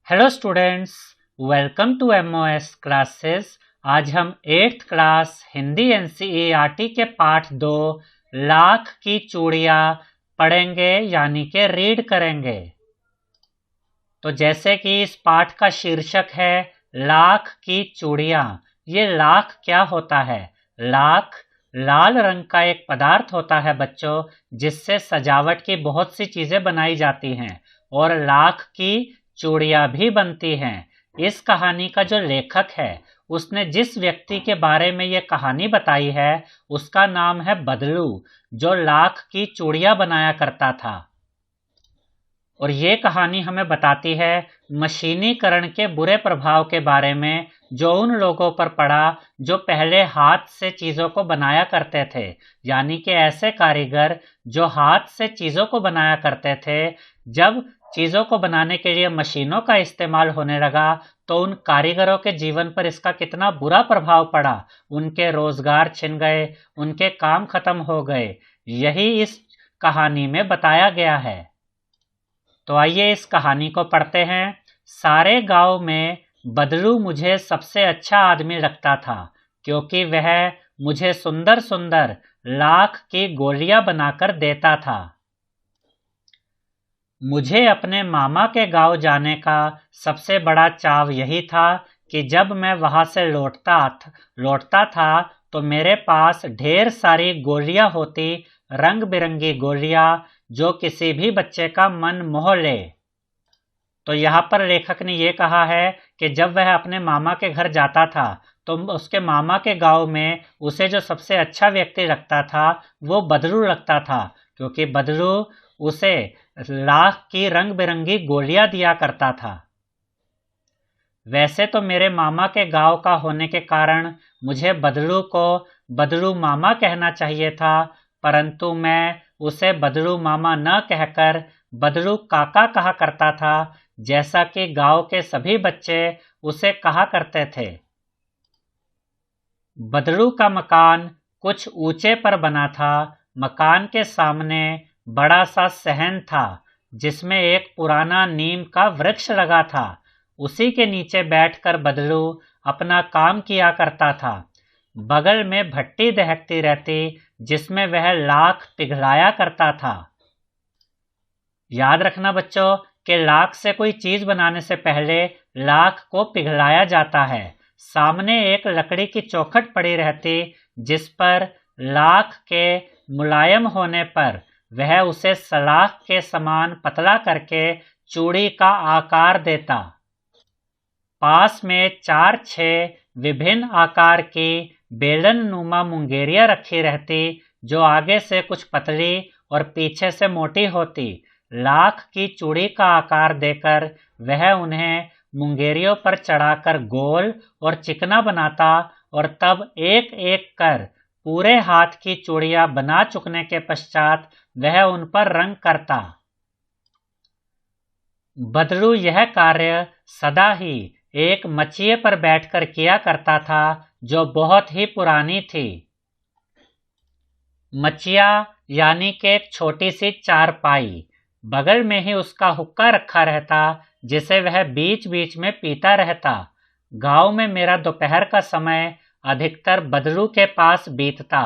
Hello students, welcome to MOS classes. आज हम 8th class Hindi NCERT के पाठ 2 लाख की चूड़ियाँ पढ़ेंगे यानी कि रीड करेंगे। तो जैसे कि इस पाठ का शीर्षक है लाख की चूड़ियाँ। ये लाख क्या होता है? लाख लाल रंग का एक पदार्थ होता है बच्चों, जिससे सजावट की बहुत सी चीजें बनाई जाती हैं और लाख की चूड़ियाँ भी बनती हैं। इस कहानी का जो लेखक है उसने जिस व्यक्ति के बारे में ये कहानी बताई है उसका नाम है बदलू, जो लाख की चूड़ियाँ बनाया करता था। और ये कहानी हमें बताती है मशीनीकरण के बुरे प्रभाव के बारे में, जो उन लोगों पर पड़ा जो पहले हाथ से चीज़ों को बनाया करते थे, यानी कि ऐसे कारीगर जो हाथ से चीज़ों को बनाया करते थे। जब चीज़ों को बनाने के लिए मशीनों का इस्तेमाल होने लगा तो उन कारीगरों के जीवन पर इसका कितना बुरा प्रभाव पड़ा। उनके रोजगार छिन गए, उनके काम खत्म हो गए। यही इस कहानी में बताया गया है। तो आइए इस कहानी को पढ़ते हैं। सारे गांव में बदलू मुझे सबसे अच्छा आदमी लगता था, क्योंकि वह मुझे सुंदर सुंदर लाख की गोलियां बनाकर देता था। मुझे अपने मामा के गांव जाने का सबसे बड़ा चाव यही था कि जब मैं वहां से लौटता था तो मेरे पास ढेर सारी गोलियां होती, रंग बिरंगी गोलियां, जो किसी भी बच्चे का मन मोह ले। तो यहाँ पर लेखक ने ये कहा है कि जब वह अपने मामा के घर जाता था तो उसके मामा के गांव में उसे जो सबसे अच्छा व्यक्ति लगता था वो बदलू लगता था, क्योंकि बदलू उसे लाख की रंग बिरंगी गोलियां दिया करता था। वैसे तो मेरे मामा के गांव का होने के कारण मुझे बदलू को बदलू मामा कहना चाहिए था, परंतु मैं उसे बदलू मामा न कहकर बदलू काका कहा करता था, जैसा कि गांव के सभी बच्चे उसे कहा करते थे। बदलू का मकान कुछ ऊंचे पर बना था। मकान के सामने बड़ा सा सहन था, जिसमें एक पुराना नीम का वृक्ष लगा था। उसी के नीचे बैठकर बदलू अपना काम किया करता था। बगल में भट्टी दहकती रहती, जिसमें वह लाख पिघलाया करता था। याद रखना बच्चों कि लाख से कोई चीज बनाने से पहले लाख को पिघलाया जाता है। सामने एक लकड़ी की चौखट पड़ी रहती, जिस पर लाख के मुलायम होने पर वह उसे सलाख के समान पतला करके चूड़ी का आकार देता। पास में 4-6 विभिन्न आकार की बेलन नुमा मुंगेरियां रखी रहती, जो आगे से कुछ पतली और पीछे से मोटी होती। लाख की चूड़ी का आकार देकर वह उन्हें मुंगेरियों पर चढ़ाकर गोल और चिकना बनाता, और तब एक एक कर पूरे हाथ की चूड़ियां बना चुकने के पश्चात वह उन पर रंग करता। बदलू यह कार्य सदा ही एक मचिए पर बैठकर किया करता था, जो बहुत ही पुरानी थी। मचिया यानी कि एक छोटी सी चारपाई। बगल में ही उसका हुक्का रखा रहता, जिसे वह बीच बीच में पीता रहता। गांव में मेरा दोपहर का समय अधिकतर बदलू के पास बीतता।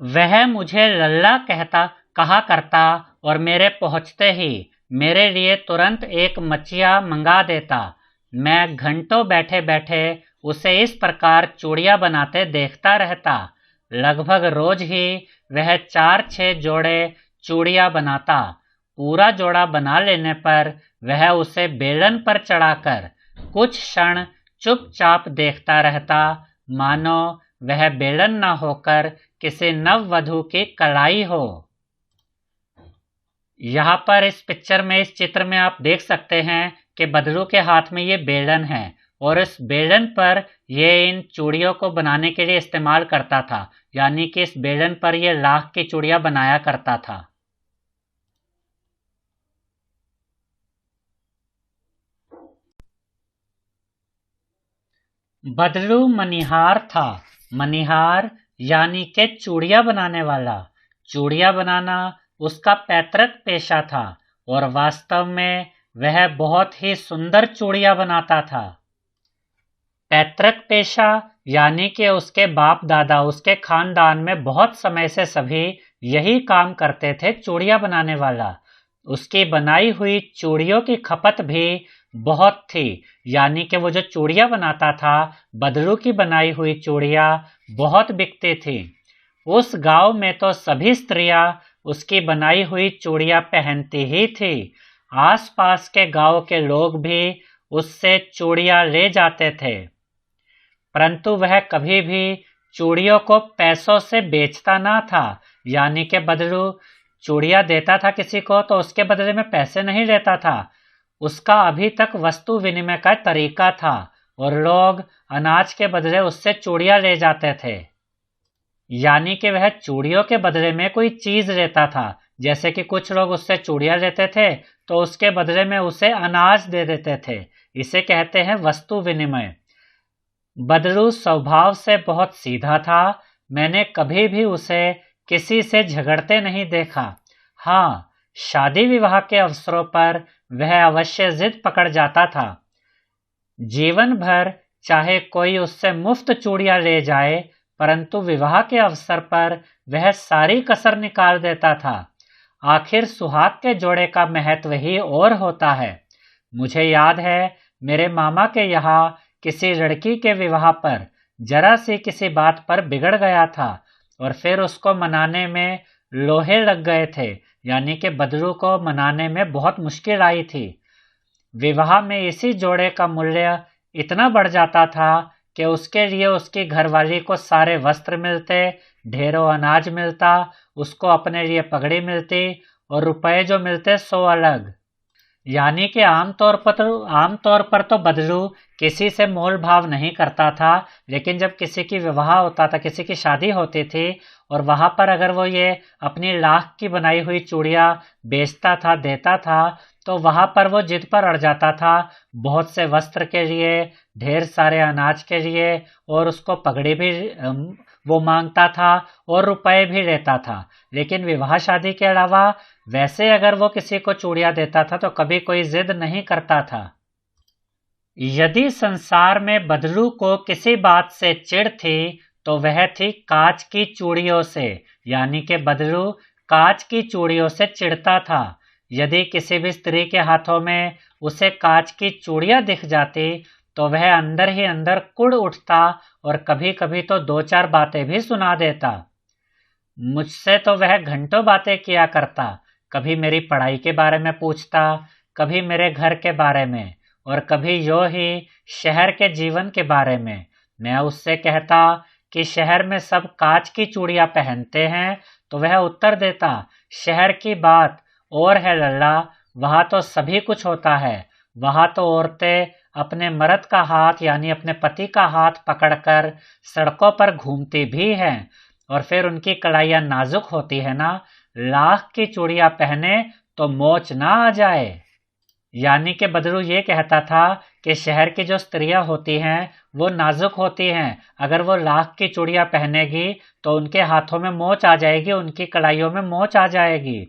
वह मुझे लल्ला कहा करता और मेरे पहुंचते ही मेरे लिए तुरंत एक मचिया मंगा देता। मैं घंटों बैठे बैठे उसे इस प्रकार चूड़ियां बनाते देखता रहता। लगभग रोज ही वह 4-6 जोड़े चूड़ियां बनाता। पूरा जोड़ा बना लेने पर वह उसे बेलन पर चढ़ाकर कुछ क्षण चुपचाप देखता रहता, मानो वह बेलन न होकर किसी नववधू की कलाई हो। यहाँ पर इस पिक्चर में, इस चित्र में आप देख सकते हैं कि बदलू के हाथ में ये बेलन है, और इस बेलन पर ये इन चूड़ियों को बनाने के लिए इस्तेमाल करता था, यानी कि इस बेलन पर ये लाख की चूड़ियां बनाया करता था। बदलू मनिहार था। मनिहार यानी कि चूड़ियां बनाने वाला। चूड़ियां बनाना उसका पैतृक पेशा था, और वास्तव में वह बहुत ही सुंदर चूड़ियां बनाता था। पैतृक पेशा यानी कि उसके बाप दादा, उसके खानदान में बहुत समय से सभी यही काम करते थे, चूड़ियां बनाने वाला। उसकी बनाई हुई चूड़ियों की खपत भी बहुत थी, यानी कि वो जो चूड़ियां बनाता था, बदलू की बनाई हुई चूड़ियां बहुत बिकती थी। उस गांव में तो सभी स्त्रियां उसकी बनाई हुई चूड़ियां पहनती ही थी। आसपास के गांव के लोग भी उससे चूड़ियां ले जाते थे, परंतु वह कभी भी चूड़ियों को पैसों से बेचता ना था। यानी के बदलू चूड़ियां देता था किसी को तो उसके बदले में पैसे नहीं लेता था। उसका अभी तक वस्तु विनिमय का तरीका था और लोग अनाज के बदले उससे चूड़ियां ले जाते थे। यानी कि वह चूड़ियों के बदले में कोई चीज लेता था। जैसे कि कुछ लोग उससे चूड़ियां लेते थे तो उसके बदले में उसे अनाज दे देते थे। इसे कहते हैं वस्तु विनिमय। बदलू स्वभाव से बहुत सीधा था। मैंने कभी भी उसे किसी से झगड़ते नहीं देखा। हाँ, शादी विवाह के अवसरों पर वह अवश्य जिद पकड़ जाता था। जीवन भर चाहे कोई उससे मुफ्त चूड़ियां ले जाए, परंतु विवाह के अवसर पर वह सारी कसर निकाल देता था। आखिर सुहाग के जोड़े का महत्व ही और होता है। मुझे याद है, मेरे मामा के यहाँ किसी लड़की के विवाह पर जरा सी किसी बात पर बिगड़ गया था और फिर उसको मनाने में लोहे लग गए थे। यानी कि बदलू को मनाने में बहुत मुश्किल आई थी। विवाह में इसी जोड़े का मूल्य इतना बढ़ जाता था कि उसके लिए उसकी घरवाली को सारे वस्त्र मिलते, ढेरों अनाज मिलता, उसको अपने लिए पगड़ी मिलती और रुपए जो मिलते 100 अलग। यानी कि आमतौर पर तो बदलू किसी से मोल भाव नहीं करता था, लेकिन जब किसी की विवाह होता था, किसी की शादी होती थी और वहां पर अगर वो ये अपनी लाख की बनाई हुई चूड़ियां बेचता था, देता था, तो वहां पर वो जिद पर अड़ जाता था, बहुत से वस्त्र के लिए, ढेर सारे अनाज के लिए, और उसको पगड़ी भी वो मांगता था और रुपए भी लेता था। लेकिन विवाह शादी के अलावा वैसे अगर वो किसी को चूड़ियां देता था तो कभी कोई जिद नहीं करता था। यदि संसार में बदलू को किसी बात से चिढ़ थी तो वह थी कांच की चूड़ियों से। यानी कि बदलू कांच की चूड़ियों से चिढ़ता था। यदि किसी भी स्त्री के हाथों में उसे कांच की चूड़ियां दिख जाती तो वह अंदर ही अंदर कुढ़ उठता और कभी कभी तो 2-4 बातें भी सुना देता। मुझसे तो वह घंटों बातें किया करता। कभी मेरी पढ़ाई के बारे में पूछता, कभी मेरे घर के बारे में, और कभी यूं ही शहर के जीवन के बारे में। मैं उससे कहता कि शहर में सब कांच की चूड़ियां पहनते हैं तो वह उत्तर देता, शहर की बात और है लल्ला, वहां तो सभी कुछ होता है। वहां तो औरतें अपने मर्द का हाथ यानी अपने पति का हाथ पकड़कर सड़कों पर घूमती भी हैं और फिर उनकी कलाइयां नाजुक होती है ना, लाख की चूड़ियां पहने तो मोच ना आ जाए। यानी कि बदलू ये कहता था कि शहर की जो स्त्रियां होती हैं वो नाजुक होती हैं, अगर वो लाख की चूड़ियां पहनेगी तो उनके हाथों में मोच आ जाएगी, उनकी कलाइयों में मोच आ जाएगी।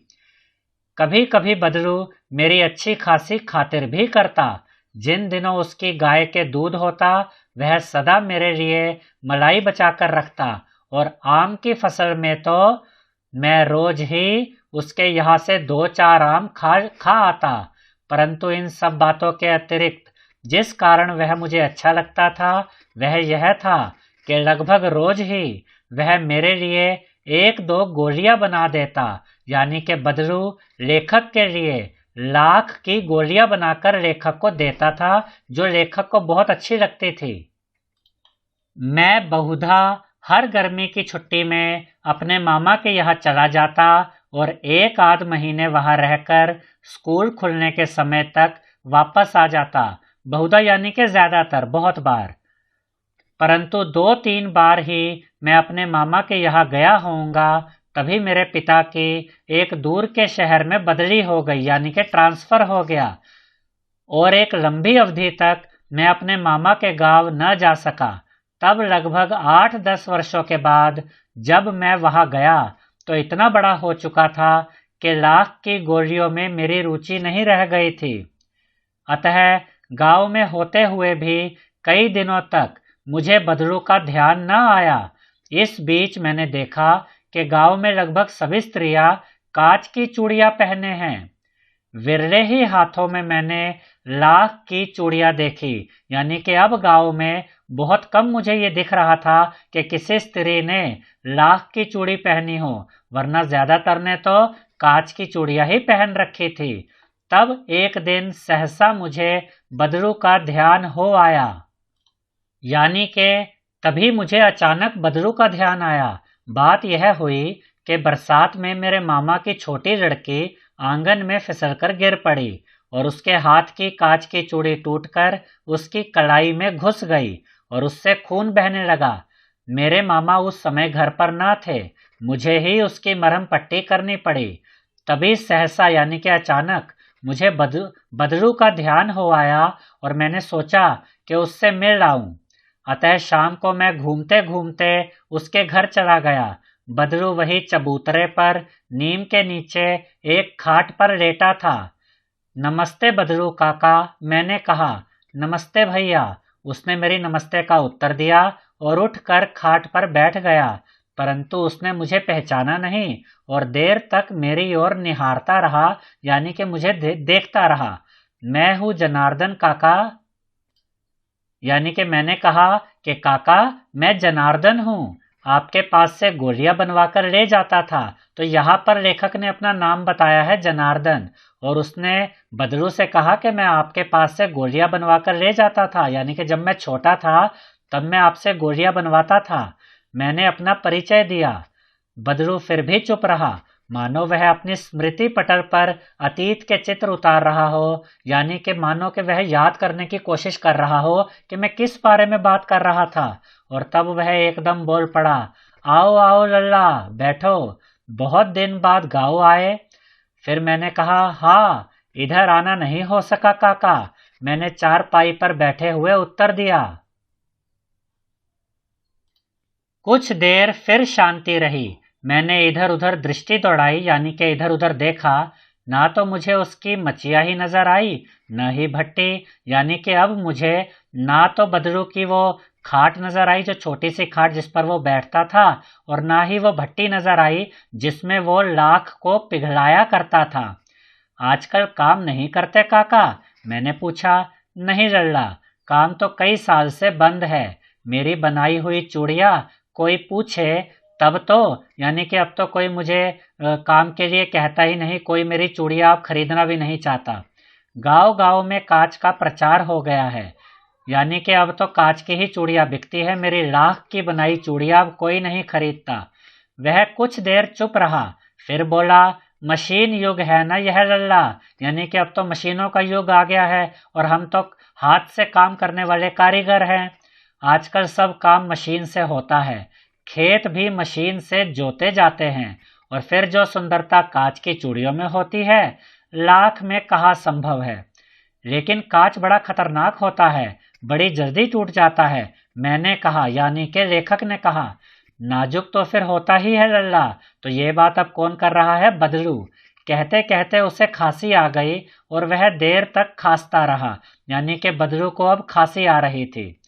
कभी कभी बदलू मेरी अच्छी खासी खातिर भी करता। जिन दिनों उसकी गाय के दूध होता वह सदा मेरे लिए मलाई बचाकर रखता और आम की फसल में तो मैं रोज ही उसके यहाँ से 2-4 आम खा आता। परंतु इन सब बातों के अतिरिक्त जिस कारण वह मुझे अच्छा लगता था वह यह था कि लगभग रोज ही वह मेरे लिए 1-2 गोलियां बना देता। यानी कि बदलू लेखक के लिए लाख की गोलियां बनाकर लेखक को देता था, जो लेखक को बहुत अच्छी लगती थी। मैं बहुधा हर गर्मी की छुट्टी में अपने मामा के यहाँ चला जाता और 1-8 महीने वहां रहकर स्कूल खुलने के समय तक वापस आ जाता। बहुधा यानी कि ज्यादातर, बहुत बार। परंतु 2-3 बार ही मैं अपने मामा के यहाँ गया होऊंगा, तभी मेरे पिता की एक दूर के शहर में बदली हो गई, यानी कि ट्रांसफर हो गया, और एक लंबी अवधि तक मैं अपने मामा के गांव न जा सका। तब लगभग 8-10 वर्षों के बाद जब मैं वहां गया तो इतना बड़ा हो चुका था कि लाख की गोलियों में मेरी रुचि नहीं रह गई थी। अतः गांव में होते हुए भी कई दिनों तक मुझे बदरू का ध्यान न आया। इस बीच मैंने देखा कि गांव में लगभग सभी स्त्रियां कांच की चूड़ियां पहने हैं। विरले ही हाथों में मैंने लाख की चूड़ियां देखी, यानी कि अब गांव में बहुत कम मुझे ये दिख रहा था कि किसी स्त्री ने लाख की चूड़ी पहनी हो, वरना ज्यादातर ने तो कांच की चूड़ियां ही पहन रखी थी। तब एक दिन सहसा मुझे बदरू का ध्यान हो आया, यानी कि तभी मुझे अचानक बदरू का ध्यान आया। बात यह हुई कि बरसात में मेरे मामा की छोटी लड़की आंगन में फिसलकर गिर पड़ी और उसके हाथ की कांच की चूड़ी टूटकर उसकी कलाई में घुस गई और उससे खून बहने लगा। मेरे मामा उस समय घर पर न थे, मुझे ही उसकी मरहम पट्टी करनी पड़ी। तभी सहसा यानी कि अचानक मुझे बदरू का ध्यान हो आया और मैंने सोचा कि उससे मिल आऊं। अतः शाम को मैं घूमते घूमते उसके घर चला गया। बदरू वही चबूतरे पर नीम के नीचे एक खाट पर लेटा था। नमस्ते बदरू काका, मैंने कहा। नमस्ते भैया, उसने मेरी नमस्ते का उत्तर दिया और उठकर खाट पर बैठ गया, परंतु उसने मुझे पहचाना नहीं और देर तक मेरी ओर निहारता रहा, यानी कि मुझे देखता रहा। मैं हूँ जनार्दन काका, यानी कि मैंने कहा कि काका मैं जनार्दन हूँ, आपके पास से गोलियां बनवाकर ले जाता था। तो यहाँ पर लेखक ने अपना नाम बताया है जनार्दन, और उसने बदरू से कहा कि मैं आपके पास से गोलियां बनवाकर ले जाता था, यानी कि जब मैं छोटा था तब मैं आपसे गोलियां बनवाता था। मैंने अपना परिचय दिया। बदरू फिर भी चुप रहा, मानो वह अपनी स्मृति पटल पर अतीत के चित्र उतार रहा हो, यानी कि मानो कि वह याद करने की कोशिश कर रहा हो कि मैं किस बारे में बात कर रहा था। और तब वह एकदम बोल पड़ा, आओ आओ लल्ला, बैठो, बहुत दिन बाद गाँव आए। फिर मैंने कहा, हाँ, इधर आना नहीं हो सका काका, मैंने चारपाई पर बैठे हुए उत्तर दिया। कुछ देर फिर शांति रही। मैंने इधर उधर दृष्टि दौड़ाई, यानी कि इधर उधर देखा। ना तो मुझे उसकी मचिया ही नजर आई, न ही भट्टी, यानी कि अब मुझे ना तो बदरू की वो खाट नजर आई, जो छोटी सी खाट जिस पर वो बैठता था, और ना ही वो भट्टी नजर आई जिसमें वो लाख को पिघलाया करता था। आजकल काम नहीं करते काका, मैंने पूछा। नहीं लल्ला, काम तो कई साल से बंद है। मेरी बनाई हुई चूड़ियां कोई पूछे तब तो, यानी कि अब तो कोई मुझे काम के लिए कहता ही नहीं, कोई मेरी चूड़ियां अब खरीदना भी नहीं चाहता। गांव गांव में कांच का प्रचार हो गया है, यानी कि अब तो कांच की ही चूड़ियां बिकती है, मेरी लाख की बनाई चूड़ियां अब कोई नहीं खरीदता। वह कुछ देर चुप रहा, फिर बोला, मशीन युग है ना यह लल्ला, यानी कि अब तो मशीनों का युग आ गया है और हम तो हाथ से काम करने वाले कारीगर हैं। आजकल सब काम मशीन से होता है, खेत भी मशीन से जोते जाते हैं, और फिर जो सुंदरता कांच की चूड़ियों में होती है, लाख में कहाँ संभव है। लेकिन कांच बड़ा खतरनाक होता है, बड़ी जल्दी टूट जाता है, मैंने कहा, यानी कि लेखक ने कहा। नाजुक तो फिर होता ही है लल्ला, तो ये बात अब कौन कर रहा है, बदलू। कहते कहते उसे खांसी आ गई और वह देर तक खांसता रहा, यानी कि बदलू को अब खांसी आ रही थी।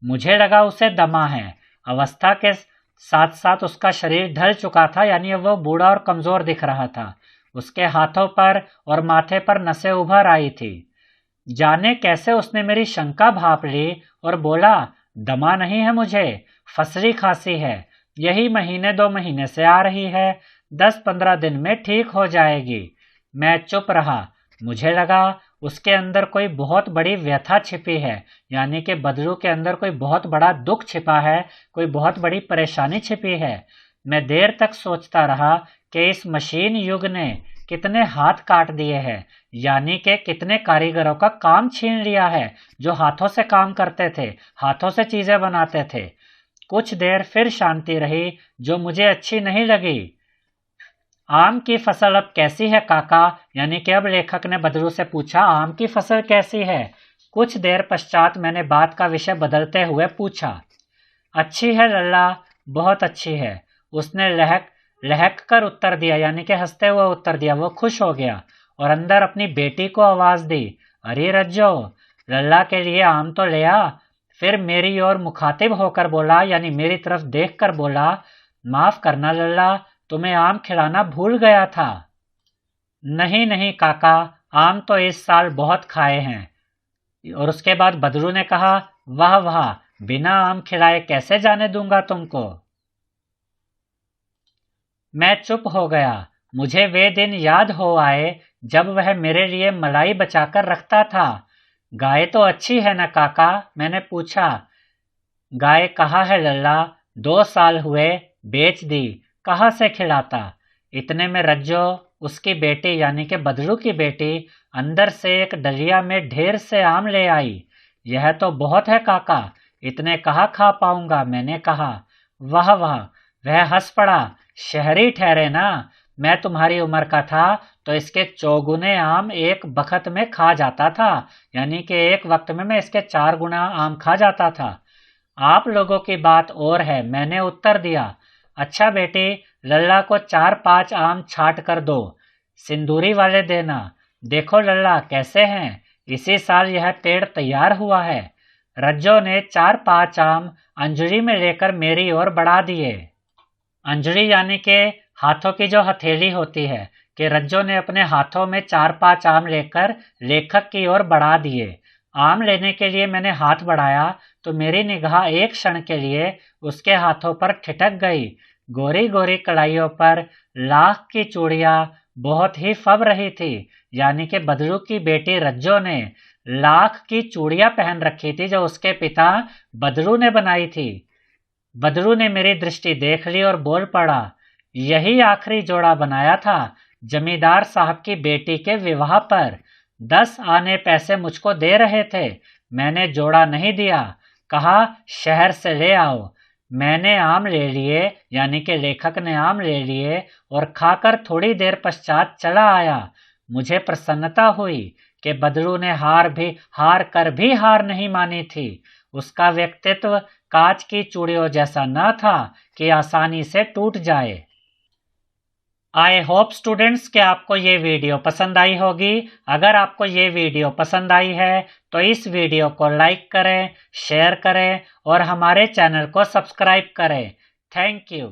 मुझे लगा उसे दमा है। अवस्था के साथ साथ उसका शरीर ढल चुका था, यानी वो बूढ़ा और कमजोर दिख रहा था। उसके हाथों पर और माथे पर नसें उभर आई थी। जाने कैसे उसने मेरी शंका भांप ली और बोला, दमा नहीं है मुझे, फसरी खांसी है, यही महीने 2 महीने से आ रही है, 10-15 दिन में ठीक हो जाएगी। मैं चुप रहा। मुझे लगा उसके अंदर कोई बहुत बड़ी व्यथा छिपी है, यानी कि बदलू के अंदर कोई बहुत बड़ा दुख छिपा है, कोई बहुत बड़ी परेशानी छिपी है। मैं देर तक सोचता रहा कि इस मशीन युग ने कितने हाथ काट दिए हैं, यानी कि कितने कारीगरों का काम छीन लिया है, जो हाथों से काम करते थे, हाथों से चीजें बनाते थे। कुछ देर फिर शांति रही, जो मुझे अच्छी नहीं लगी। आम की फसल अब कैसी है काका, यानी कि अब लेखक ने बदलू से पूछा, आम की फसल कैसी है। कुछ देर पश्चात मैंने बात का विषय बदलते हुए पूछा। अच्छी है लल्ला, बहुत अच्छी है, उसने लहक लहक कर उत्तर दिया, यानी कि हंसते हुए उत्तर दिया। वो खुश हो गया और अंदर अपनी बेटी को आवाज दी, अरे रज्जो, लल्ला के लिए आम तो ले आ। फिर मेरी ओर मुखातिब होकर बोला, यानी मेरी तरफ देखकर बोला, माफ करना लल्ला, तुम्हें आम खिलाना भूल गया था। नहीं नहीं काका, आम तो इस साल बहुत खाए हैं। और उसके बाद बदरू ने कहा, वाह वाह, बिना आम खिलाए कैसे जाने दूंगा तुमको। मैं चुप हो गया। मुझे वे दिन याद हो आए जब वह मेरे लिए मलाई बचाकर रखता था। गाय तो अच्छी है न काका, मैंने पूछा। गाय कहाँ है लल्ला, 2 साल हुए, बेच दी, कहाँ से खिलाता। इतने में रज्जो, उसकी बेटी यानी कि बदरू की बेटी, अंदर से एक डलिया में ढेर से आम ले आई। यह तो बहुत है काका, इतने कहाँ खा पाऊंगा, मैंने कहा। वाह वाह, वह हंस पड़ा। शहरी ठहरे ना, मैं तुम्हारी उम्र का था तो इसके चौगुने आम एक बखत में खा जाता था, यानी कि एक वक्त में मैं इसके 4 गुना आम खा जाता था। आप लोगों की बात और है, मैंने उत्तर दिया। अच्छा बेटी, लल्ला को 4-5 आम छाट कर दो, सिंदूरी वाले देना। देखो लल्ला कैसे हैं, इसी साल यह पेड़ तैयार हुआ है। रज्जो ने 4-5 आम अंजलि में लेकर मेरी ओर बढ़ा दिए। अंजलि यानी कि हाथों की जो हथेली होती है, कि रज्जो ने अपने हाथों में 4-5 आम लेकर लेखक की ओर बढ़ा दिए। आम लेने के लिए मैंने हाथ बढ़ाया तो मेरी निगाह एक क्षण के लिए उसके हाथों पर ठिठक गई। गोरी गोरी कलाइयों पर लाख की चूड़ियां बहुत ही फब रही थी, यानी कि बदरू की बेटी रज्जो ने लाख की चूड़ियां पहन रखी थी जो उसके पिता बदरू ने बनाई थी। बदरू ने मेरी दृष्टि देख ली और बोल पड़ा, यही आखिरी जोड़ा बनाया था जमींदार साहब की बेटी के विवाह पर। 10 आने पैसे मुझको दे रहे थे, मैंने जोड़ा नहीं दिया, कहा शहर से ले आओ। मैंने आम ले लिए, यानी कि लेखक ने आम ले लिए और खाकर थोड़ी देर पश्चात चला आया। मुझे प्रसन्नता हुई कि बदरू ने हार कर भी हार नहीं मानी थी। उसका व्यक्तित्व कांच की चूड़ियों जैसा न था कि आसानी से टूट जाए। आई होप स्टूडेंट्स कि आपको ये वीडियो पसंद आई होगी। अगर आपको ये वीडियो पसंद आई है तो इस वीडियो को लाइक करें, शेयर करें और हमारे चैनल को सब्सक्राइब करें। Thank you.